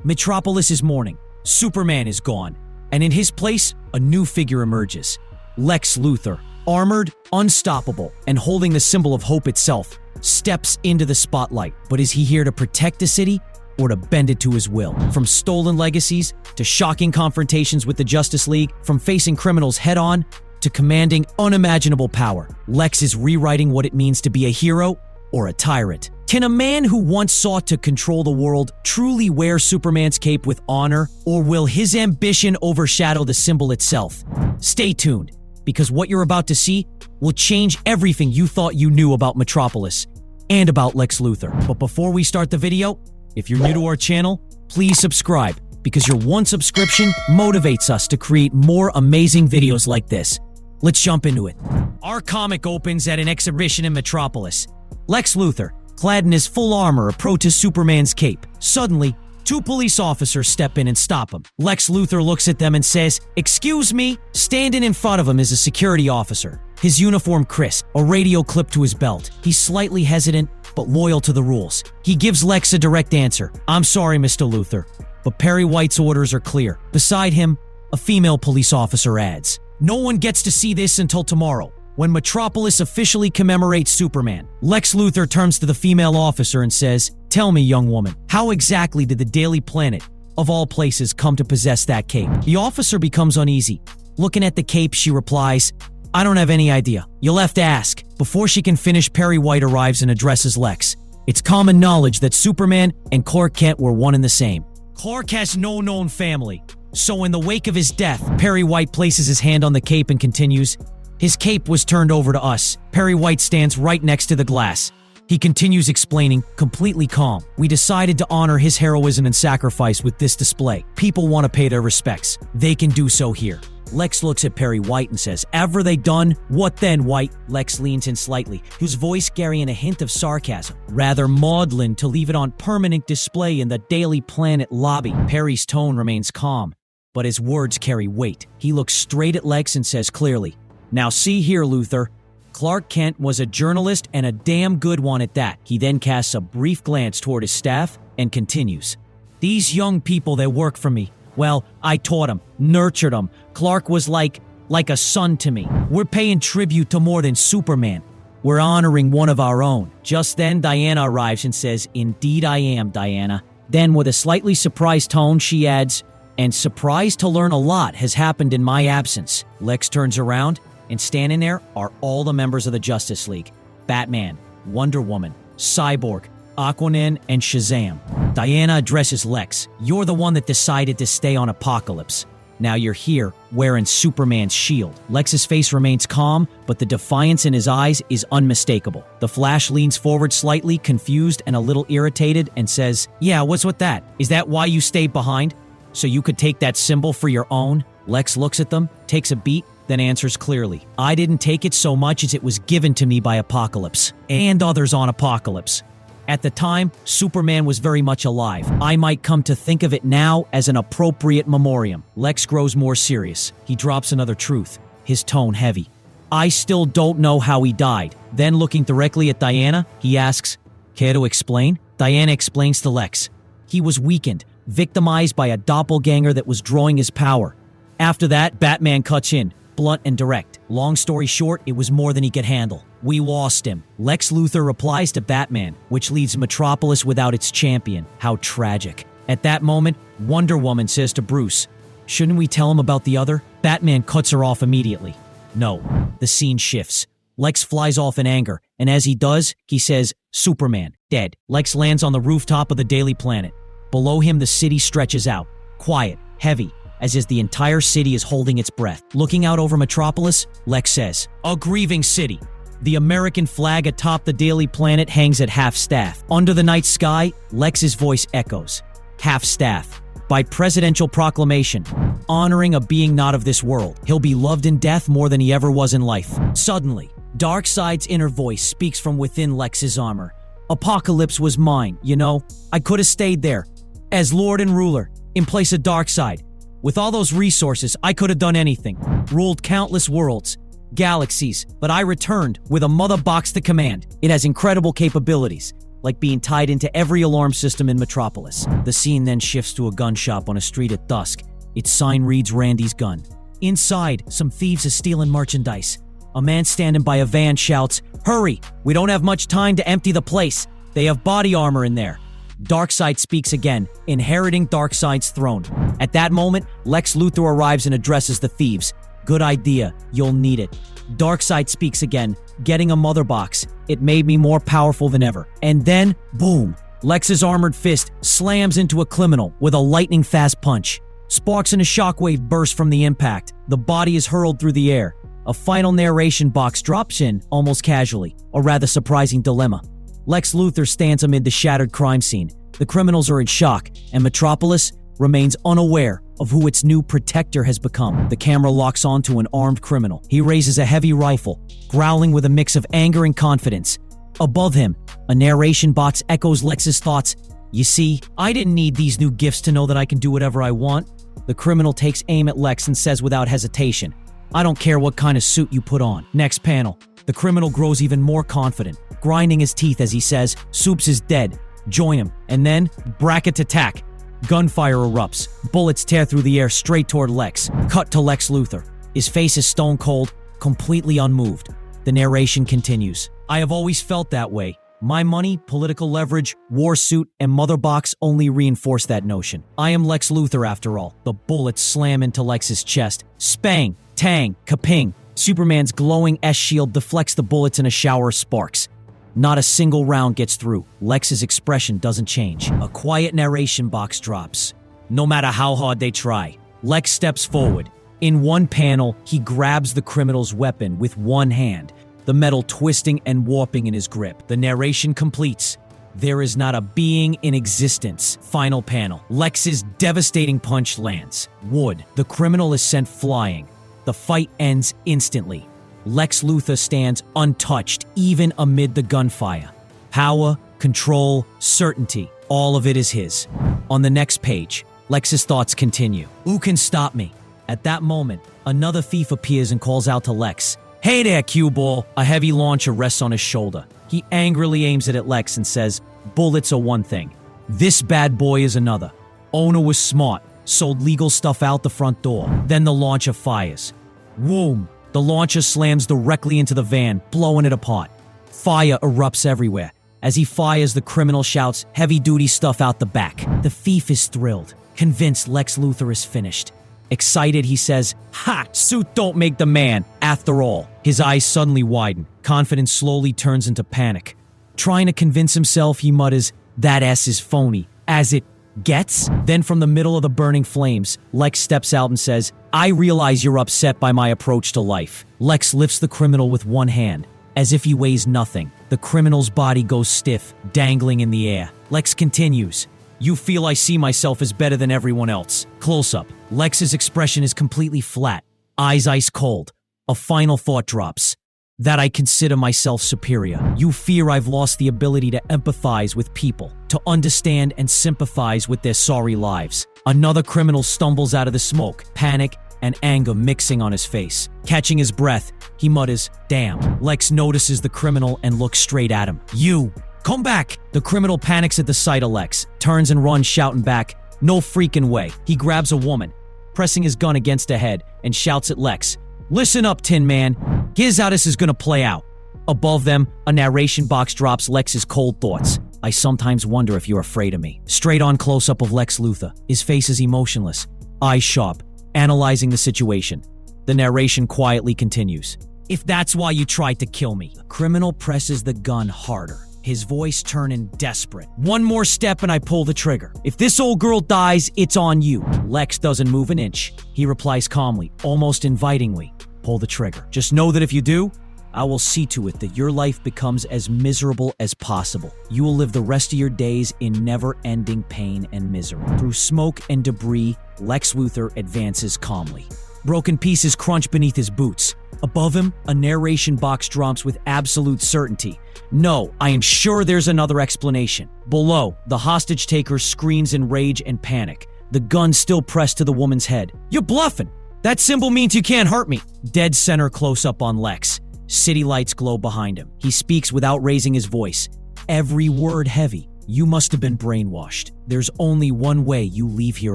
Metropolis is mourning. Superman is gone. And in his place, a new figure emerges. Lex Luthor, armored, unstoppable, and holding the symbol of hope itself, steps into the spotlight. But is he here to protect the city or to bend it to his will? From stolen legacies to shocking confrontations with the Justice League, from facing criminals head-on to commanding unimaginable power, Lex is rewriting what it means to be a hero or a tyrant. Can a man who once sought to control the world truly wear Superman's cape with honor, or will his ambition overshadow the symbol itself? Stay tuned, because what you're about to see will change everything you thought you knew about Metropolis and about Lex Luthor. But before we start the video, if you're new to our channel, please subscribe, because your one subscription motivates us to create more amazing videos like this. Let's jump into it. Our comic opens at an exhibition in Metropolis. Lex Luthor, clad in his full armor, approaches Superman's cape. Suddenly, two police officers step in and stop him. Lex Luthor looks at them and says, "Excuse me." Standing in front of him is a security officer, his uniform crisp, a radio clipped to his belt. He's slightly hesitant, but loyal to the rules. He gives Lex a direct answer. "I'm sorry, Mr. Luthor, but Perry White's orders are clear." Beside him, a female police officer adds, "No one gets to see this until tomorrow, when Metropolis officially commemorates Superman." Lex Luthor turns to the female officer and says, "Tell me, young woman, how exactly did the Daily Planet, of all places, come to possess that cape?" The officer becomes uneasy. Looking at the cape, she replies, "I don't have any idea. You'll have to ask." Before she can finish, Perry White arrives and addresses Lex. It's common knowledge that Superman and Clark Kent were one and the same. Clark has no known family, so in the wake of his death, Perry White places his hand on the cape and continues, "His cape was turned over to us." Perry White stands right next to the glass. He continues explaining, completely calm, "We decided to honor his heroism and sacrifice with this display. People want to pay their respects. They can do so here." Lex looks at Perry White and says, "Ever they done? What then, White?" Lex leans in slightly, his voice carrying a hint of sarcasm, rather maudlin to leave it on permanent display in the Daily Planet lobby. Perry's tone remains calm, but his words carry weight. He looks straight at Lex and says clearly, "Now see here, Luthor. Clark Kent was a journalist, and a damn good one at that." He then casts a brief glance toward his staff and continues, "These young people that work for me, well, I taught them, nurtured them. Clark was like a son to me. We're paying tribute to more than Superman. We're honoring one of our own." Just then, Diana arrives and says, "Indeed I am, Diana." Then, with a slightly surprised tone, she adds, "And surprised to learn a lot has happened in my absence." Lex turns around, and standing there are all the members of the Justice League: Batman, Wonder Woman, Cyborg, Aquaman, and Shazam. Diana addresses Lex. "You're the one that decided to stay on Apokolips. Now you're here, wearing Superman's shield." Lex's face remains calm, but the defiance in his eyes is unmistakable. The Flash leans forward slightly, confused and a little irritated, and says, "Yeah, what's with that? Is that why you stayed behind? So you could take that symbol for your own?" Lex looks at them, takes a beat, then answers clearly, "I didn't take it so much as it was given to me by Apokolips and others on Apokolips. At the time, Superman was very much alive. I might come to think of it now as an appropriate memoriam." Lex grows more serious. He drops another truth, his tone heavy. "I still don't know how he died." Then, looking directly at Diana, he asks, "Care to explain?" Diana explains to Lex. "He was weakened, victimized by a doppelganger that was drawing his power. After that, Batman cuts in, blunt and direct. Long story short, it was more than he could handle. We lost him." Lex Luthor replies to Batman, which leaves Metropolis without its champion. How tragic. At that moment, Wonder Woman says to Bruce, "Shouldn't we tell him about the other?" Batman cuts her off immediately. No. The scene shifts. Lex flies off in anger, and as he does, he says, "Superman, dead." Lex lands on the rooftop of the Daily Planet. Below him, the city stretches out, quiet, heavy, as if the entire city is holding its breath. Looking out over Metropolis, Lex says, "A grieving city." The American flag atop the Daily Planet hangs at half-staff. Under the night sky, Lex's voice echoes, "Half-staff. By presidential proclamation, honoring a being not of this world. He'll be loved in death more than he ever was in life." Suddenly, Darkseid's inner voice speaks from within Lex's armor. "Apokolips was mine, you know. I could have stayed there, as Lord and ruler, in place of Darkseid. With all those resources, I could have done anything. Ruled countless worlds, galaxies, but I returned with a mother box to command. It has incredible capabilities. like being tied into every alarm system in Metropolis. The scene then shifts to a gun shop on a street at dusk. Its sign reads Randy's Gun. Inside, some thieves are stealing merchandise. A man standing by a van shouts, "Hurry! We don't have much time to empty the place. They have body armor in there." Darkseid speaks again, inheriting Darkseid's throne. At that moment, Lex Luthor arrives and addresses the thieves. "Good idea. You'll need it." Darkseid speaks again, getting a mother box. "It made me more powerful than ever." And then, boom! Lex's armored fist slams into a criminal with a lightning-fast punch. Sparks and a shockwave burst from the impact. The body is hurled through the air. A final narration box drops in, almost casually. A rather surprising dilemma. Lex Luthor stands amid the shattered crime scene. The criminals are in shock, and Metropolis remains unaware of who its new protector has become. The camera locks onto an armed criminal. He raises a heavy rifle, growling with a mix of anger and confidence. Above him, a narration box echoes Lex's thoughts. "You see, I didn't need these new gifts to know that I can do whatever I want." The criminal takes aim at Lex and says without hesitation, "I don't care what kind of suit you put on." Next panel, the criminal grows even more confident, grinding his teeth as he says, "Soups is dead. Join him." And then, bracket attack. Gunfire erupts. Bullets tear through the air straight toward Lex. Cut to Lex Luthor. His face is stone cold, completely unmoved. The narration continues. "I have always felt that way. My money, political leverage, war suit, and mother box only reinforce that notion. I am Lex Luthor after all." The bullets slam into Lex's chest. Spang, tang, kaping. Superman's glowing S-shield deflects the bullets in a shower of sparks. Not a single round gets through. Lex's expression doesn't change. A quiet narration box drops. No matter how hard they try, Lex steps forward. In one panel, he grabs the criminal's weapon with one hand, the metal twisting and warping in his grip. The narration completes. There is not a being in existence. Final panel. Lex's devastating punch lands. Wood. The criminal is sent flying. The fight ends instantly. Lex Luthor stands untouched even amid the gunfire. Power, control, certainty, all of it is his. On the next page, Lex's thoughts continue. "Who can stop me?" At that moment, another thief appears and calls out to Lex. "Hey there, Cue-Ball." A heavy launcher rests on his shoulder. He angrily aims it at Lex and says, "Bullets are one thing. This bad boy is another. Owner was smart, sold legal stuff out the front door." Then the launcher fires. Whoom! The launcher slams directly into the van, blowing it apart. Fire erupts everywhere. As he fires, the criminal shouts heavy-duty stuff out the back. The thief is thrilled, convinced Lex Luthor is finished. Excited, he says, "Ha! Suit don't make the man, after all." His eyes suddenly widen. Confidence slowly turns into panic. Trying to convince himself, he mutters, "That S is phony, as it gets." Then from the middle of the burning flames, Lex steps out and says, "I realize you're upset by my approach to life." Lex lifts the criminal with one hand, as if he weighs nothing. The criminal's body goes stiff, dangling in the air. Lex continues, "You feel I see myself as better than everyone else." Close up. Lex's expression is completely flat, eyes ice cold. A final thought drops. "That I consider myself superior. You fear I've lost the ability to empathize with people, to understand and sympathize with their sorry lives." Another criminal stumbles out of the smoke, panic and anger mixing on his face. Catching his breath, he mutters, "Damn." Lex notices the criminal and looks straight at him. "You! Come back!" The criminal panics at the sight of Lex, turns and runs shouting back, "No freaking way." He grabs a woman, pressing his gun against her head, and shouts at Lex, "Listen up, Tin Man. Here's how this is gonna play out." Above them, a narration box drops Lex's cold thoughts. "I sometimes wonder if you're afraid of me." Straight on close-up of Lex Luthor. His face is emotionless, eyes sharp, analyzing the situation. The narration quietly continues. "If that's why you tried to kill me." The criminal presses the gun harder, his voice turning desperate. "One more step and I pull the trigger. If this old girl dies, it's on you." Lex doesn't move an inch. He replies calmly, almost invitingly, "Pull the trigger. Just know that if you do, I will see to it that your life becomes as miserable as possible. You will live the rest of your days in never-ending pain and misery." Through smoke and debris, Lex Luthor advances calmly. Broken pieces crunch beneath his boots. Above him, a narration box drops with absolute certainty. "No, I am sure there's another explanation." Below, the hostage taker screams in rage and panic, the gun still pressed to the woman's head. "You're bluffing! That symbol means you can't hurt me!" Dead center close up on Lex. City lights glow behind him. He speaks without raising his voice. every word heavy. You must have been brainwashed. There's only one way you leave here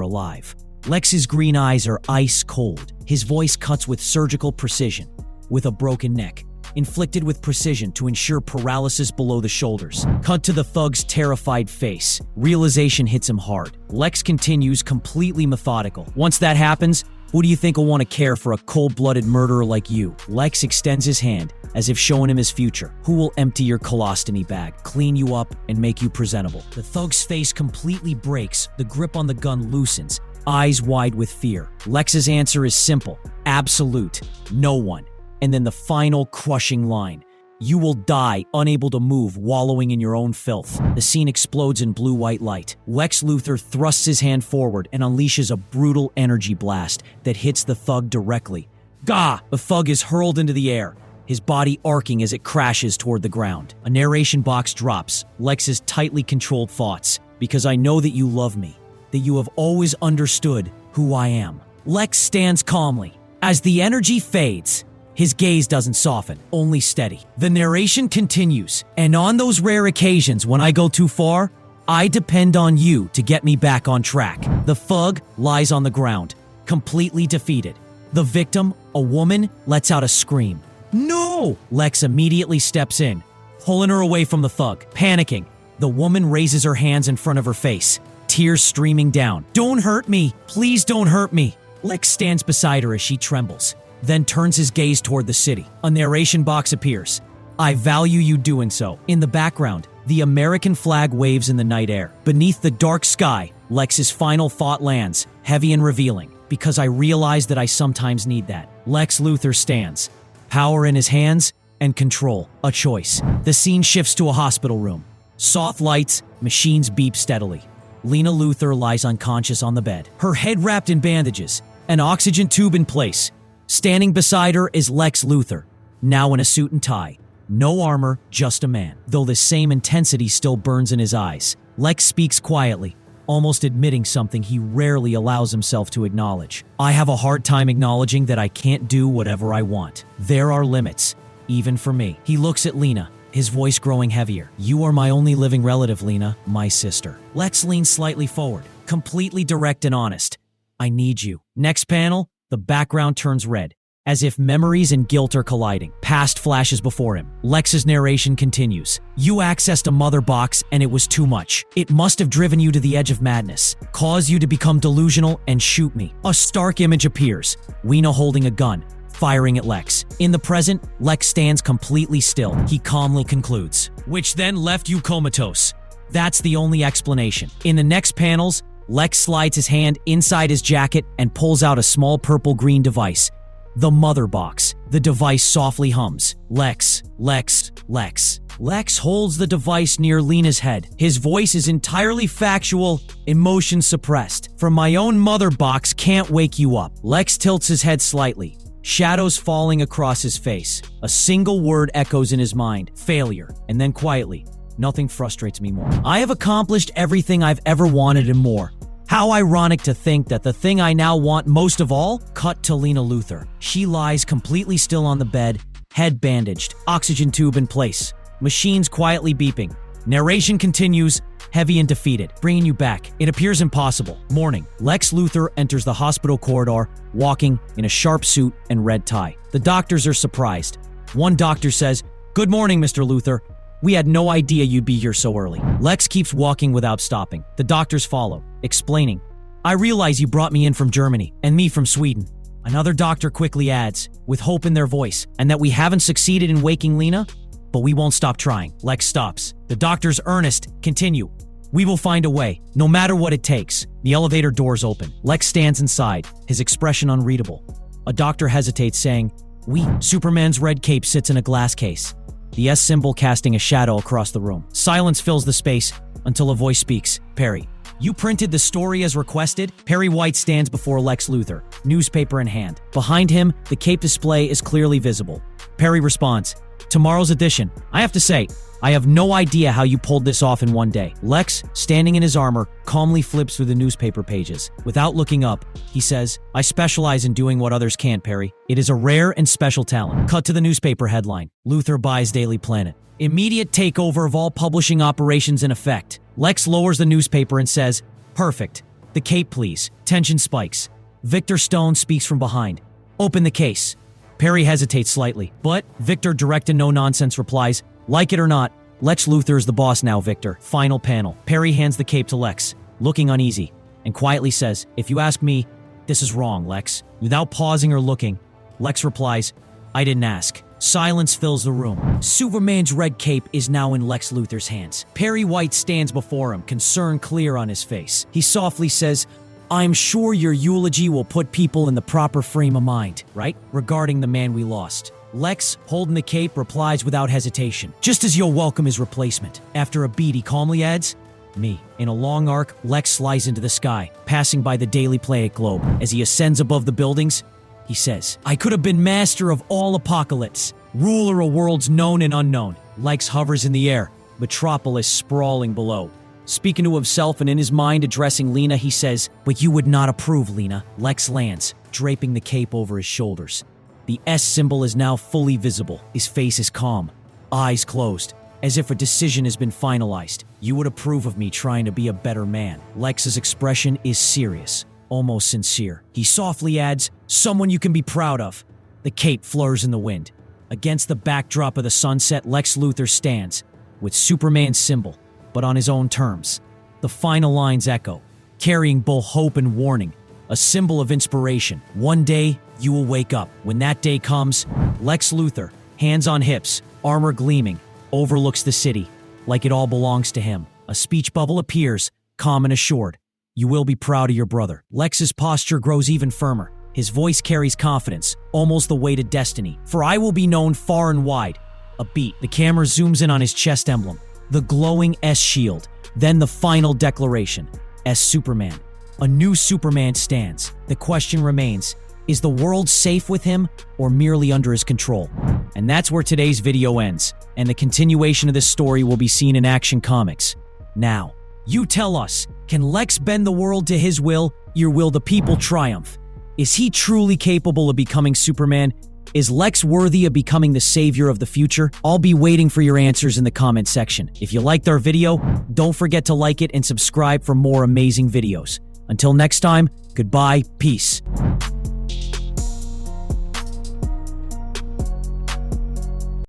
alive. Lex's green eyes are ice cold. His voice cuts with surgical precision. With a broken neck, inflicted with precision to ensure paralysis below the shoulders. Cut to the thug's terrified face. Realization hits him hard. Lex continues, completely methodical. Once that happens, who do you think will want to care for a cold-blooded murderer like you? Lex extends his hand, as if showing him his future. Who will empty your colostomy bag, clean you up, and make you presentable? The thug's face completely breaks. The grip on the gun loosens, eyes wide with fear. Lex's answer is simple, absolute, no one. And then the final crushing line. You will die, unable to move, wallowing in your own filth. The scene explodes in blue-white light. Lex Luthor thrusts his hand forward and unleashes a brutal energy blast that hits the thug directly. Gah! The thug is hurled into the air, his body arcing as it crashes toward the ground. A narration box drops. Lex's tightly controlled thoughts. Because I know that you love me, that you have always understood who I am. Lex stands calmly. As the energy fades, his gaze doesn't soften, only steady. The narration continues, and on those rare occasions when I go too far, I depend on you to get me back on track. The thug lies on the ground, completely defeated. The victim, a woman, lets out a scream. No! Lex immediately steps in, pulling her away from the thug. Panicking, the woman raises her hands in front of her face, tears streaming down. Don't hurt me! Please don't hurt me! Lex stands beside her as she trembles, then turns his gaze toward the city. A narration box appears. I value you doing so. In the background, the American flag waves in the night air. Beneath the dark sky, Lex's final thought lands, heavy and revealing. Because I realize that I sometimes need that. Lex Luthor stands. Power in his hands and control. A choice. The scene shifts to a hospital room. Soft lights, machines beep steadily. Lena Luthor lies unconscious on the bed. Her head wrapped in bandages, an oxygen tube in place. Standing beside her is Lex Luthor, now in a suit and tie. No armor, just a man, though the same intensity still burns in his eyes. Lex speaks quietly, almost admitting something he rarely allows himself to acknowledge. I have a hard time acknowledging that I can't do whatever I want. There are limits, even for me. He looks at Lena, his voice growing heavier. You are my only living relative, Lena, my sister. Lex leans slightly forward, completely direct and honest. I need you. Next panel. The background turns red, as if memories and guilt are colliding. Past flashes before him. Lex's narration continues. You accessed a mother box and it was too much. It must have driven you to the edge of madness, caused you to become delusional and shoot me. A stark image appears. Lena holding a gun, firing at Lex. In the present, Lex stands completely still. He calmly concludes. Which then left you comatose. That's the only explanation. In the next panels, Lex slides his hand inside his jacket and pulls out a small purple-green device. The mother box. The device softly hums. Lex, Lex, Lex. Lex holds the device near Lena's head. His voice is entirely factual, emotion suppressed. From my own mother box can't wake you up. Lex tilts his head slightly, shadows falling across his face. A single word echoes in his mind. Failure. And then quietly, nothing frustrates me more. I have accomplished everything I've ever wanted and more. How ironic to think that the thing I now want most of all, cut to Lena Luthor. She lies completely still on the bed, head bandaged, oxygen tube in place, machines quietly beeping. Narration continues, heavy and defeated, bringing you back. It appears impossible. Morning. Lex Luthor enters the hospital corridor, walking in a sharp suit and red tie. The doctors are surprised. One doctor says, "Good morning, Mr. Luthor. We had no idea you'd be here so early." Lex keeps walking without stopping. The doctors follow, explaining, "I realize you brought me in from Germany, and me from Sweden." Another doctor quickly adds, with hope in their voice, "And that we haven't succeeded in waking Lena, but we won't stop trying." Lex stops. The doctors, earnest, continue, "We will find a way, no matter what it takes." The elevator doors open. Lex stands inside, his expression unreadable. A doctor hesitates, saying, "We." Superman's red cape sits in a glass case, the S symbol casting a shadow across the room. Silence fills the space until a voice speaks. "Perry, you printed the story as requested?" Perry White stands before Lex Luthor, newspaper in hand. Behind him, the cape display is clearly visible. Perry responds, "Tomorrow's edition. I have to say, I have no idea how you pulled this off in one day. Lex, standing in his armor, calmly flips through the newspaper pages. Without looking up, he says, I specialize in doing what others can't, Perry. It is a rare and special talent. Cut to the newspaper headline. Luthor buys Daily Planet. Immediate takeover of all publishing operations in effect. Lex lowers the newspaper and says, perfect. The cape, please. Tension spikes. Victor Stone speaks from behind. Open the case. Perry hesitates slightly, but Victor, direct and no-nonsense, replies, like it or not, Lex Luthor is the boss now, Victor. Final panel. Perry hands the cape to Lex, looking uneasy, and quietly says, if you ask me, this is wrong, Lex. Without pausing or looking, Lex replies, I didn't ask. Silence fills the room. Superman's red cape is now in Lex Luthor's hands. Perry White stands before him, concern clear on his face. He softly says, I'm sure your eulogy will put people in the proper frame of mind, right? Regarding the man we lost. Lex, holding the cape, replies without hesitation, just as you'll welcome his replacement. After a beat, he calmly adds, me. In a long arc, Lex slides into the sky, passing by the Daily Planet globe. As he ascends above the buildings, he says, I could have been master of all Apokolips, ruler of worlds known and unknown. Lex hovers in the air, Metropolis sprawling below. Speaking to himself and in his mind addressing Lena, he says, but you would not approve, Lena. Lex lands, draping the cape over his shoulders. The S symbol is now fully visible. His face is calm, eyes closed, as if a decision has been finalized. You would approve of me trying to be a better man. Lex's expression is serious, almost sincere. He softly adds, someone you can be proud of. The cape flutters in the wind. Against the backdrop of the sunset, Lex Luthor stands, with Superman's symbol, but on his own terms. The final lines echo, carrying both hope and warning, a symbol of inspiration. One day, you will wake up. When that day comes, Lex Luthor, hands on hips, armor gleaming, overlooks the city, like it all belongs to him. A speech bubble appears, calm and assured. You will be proud of your brother. Lex's posture grows even firmer. His voice carries confidence, almost the weight of destiny. For I will be known far and wide. A beat. The camera zooms in on his chest emblem, the glowing S shield, then the final declaration, S Superman. A new Superman stands. The question remains, is the world safe with him or merely under his control? And that's where today's video ends, and the continuation of this story will be seen in Action Comics. Now, you tell us, can Lex bend the world to his will, or will the people triumph? Is he truly capable of becoming Superman? Is Lex worthy of becoming the savior of the future? I'll be waiting for your answers in the comment section. If you liked our video, don't forget to like it and subscribe for more amazing videos. Until next time, goodbye, peace.